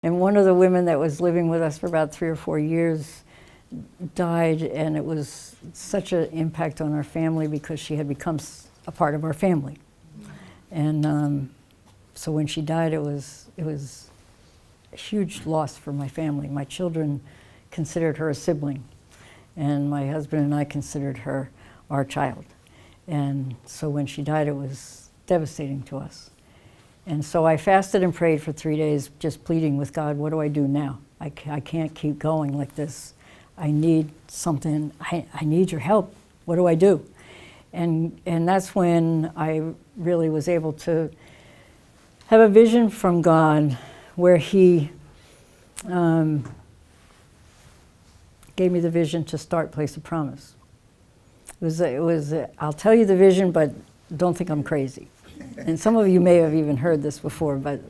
And one of the women that was living with us for about 3 or 4 years died, and it was such an impact on our family because she had become a part of our family. And so when she died, it was a huge loss for my family. My children considered her a sibling, and my husband and I considered her our child. And so when she died, it was devastating to us. And so I fasted and prayed for 3 days, just pleading with God, what do I do now? I can't keep going like this. I need something. I need your help. What do I do? And that's when I really was able to have a vision from God where He gave me the vision to start Place of Promise. It was I'll tell you the vision, but don't think I'm crazy. And some of you may have even heard this before, but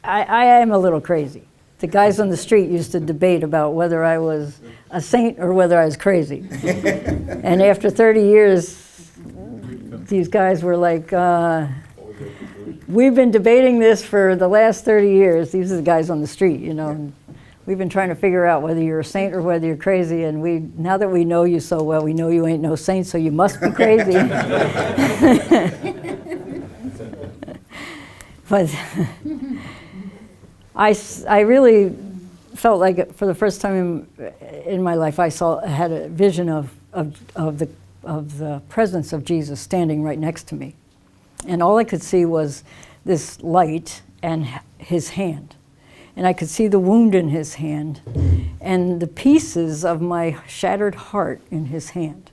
I am a little crazy. The guys on the street used to debate about whether I was a saint or whether I was crazy. And after 30 years, these guys were like, we've been debating this for the last 30 years. These are the guys on the street, you know. And we've been trying to figure out whether you're a saint or whether you're crazy. And now that we know you so well, we know you ain't no saint, so you must be crazy. But I really felt like for the first time in my life, I had a vision of the presence of Jesus standing right next to me. And all I could see was this light and His hand. And I could see the wound in His hand and the pieces of my shattered heart in His hand.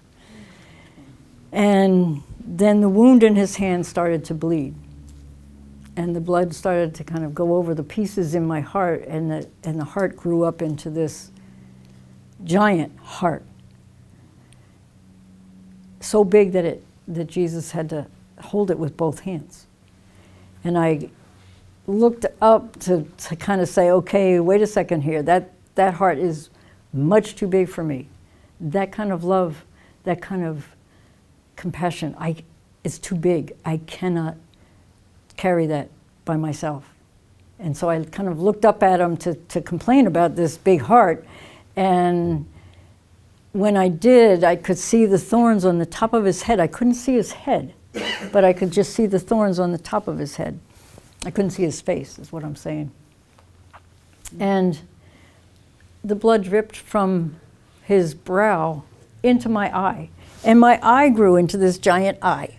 And then the wound in His hand started to bleed. And the blood started to kind of go over the pieces in my heart, and the heart grew up into this giant heart. So big that Jesus had to hold it with both hands. And I looked up to kind of say, okay, wait a second here. That heart is much too big for me. That kind of love, that kind of compassion, it's too big. I cannot carry that by myself. And so I kind of looked up at Him to complain about this big heart. And when I did, I could see the thorns on the top of His head. I couldn't see His head, but I could just see the thorns on the top of His head. I couldn't see His face, is what I'm saying. And the blood dripped from His brow into my eye. And my eye grew into this giant eye.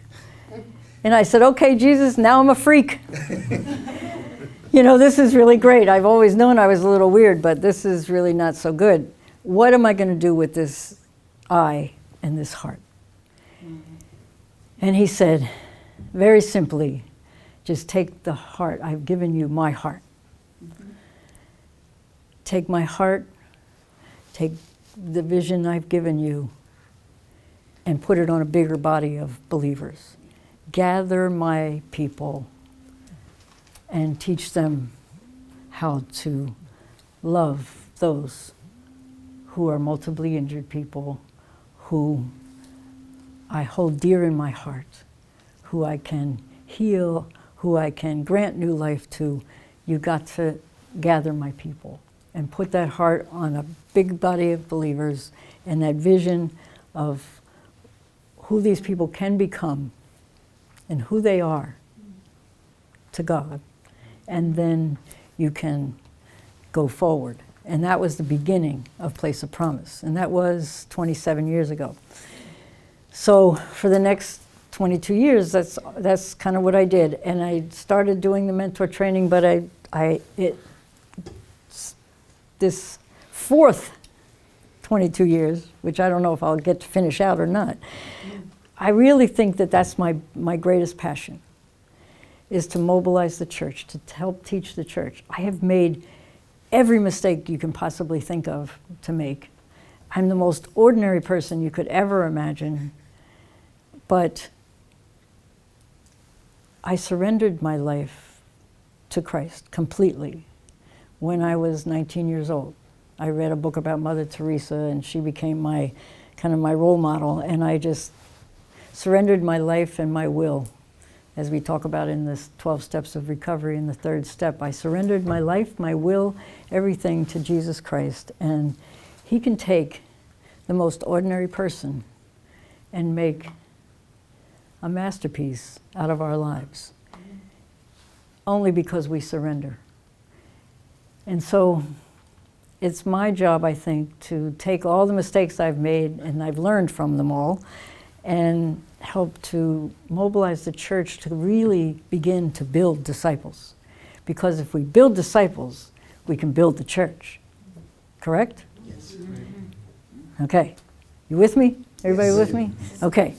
And I said, okay, Jesus, now I'm a freak. You know, this is really great. I've always known I was a little weird, but this is really not so good. What am I going to do with this eye and this heart? And He said, very simply, just take the heart. I've given you my heart. Take my heart, take the vision I've given you, and put it on a bigger body of believers. Gather my people and teach them how to love those who are multiply injured people, who I hold dear in my heart, who I can heal, who I can grant new life to. You got to gather my people and put that heart on a big body of believers and that vision of who these people can become and who they are to God. And then you can go forward. And that was the beginning of Place of Promise. And that was 27 years ago. So for the next 22 years, that's kind of what I did. And I started doing the mentor training, but this fourth 22 years, which I don't know if I'll get to finish out or not, I really think that that's my greatest passion, is to mobilize the church, to help teach the church. I have made every mistake you can possibly think of to make. I'm the most ordinary person you could ever imagine, but I surrendered my life to Christ completely when I was 19 years old. I read a book about Mother Teresa, and she became my role model, and I just surrendered my life and my will as we talk about in this 12 steps of recovery in the third step. I surrendered my life, my will, everything to Jesus Christ. And he can take the most ordinary person and make a masterpiece out of our lives, only because we surrender. And so it's my job, I think, to take all the mistakes I've made, and I've learned from them all, and help to mobilize the church to really begin to build disciples. Because if we build disciples, we can build the church. Correct? Yes. Okay. You with me? Everybody Yes. with me? Okay.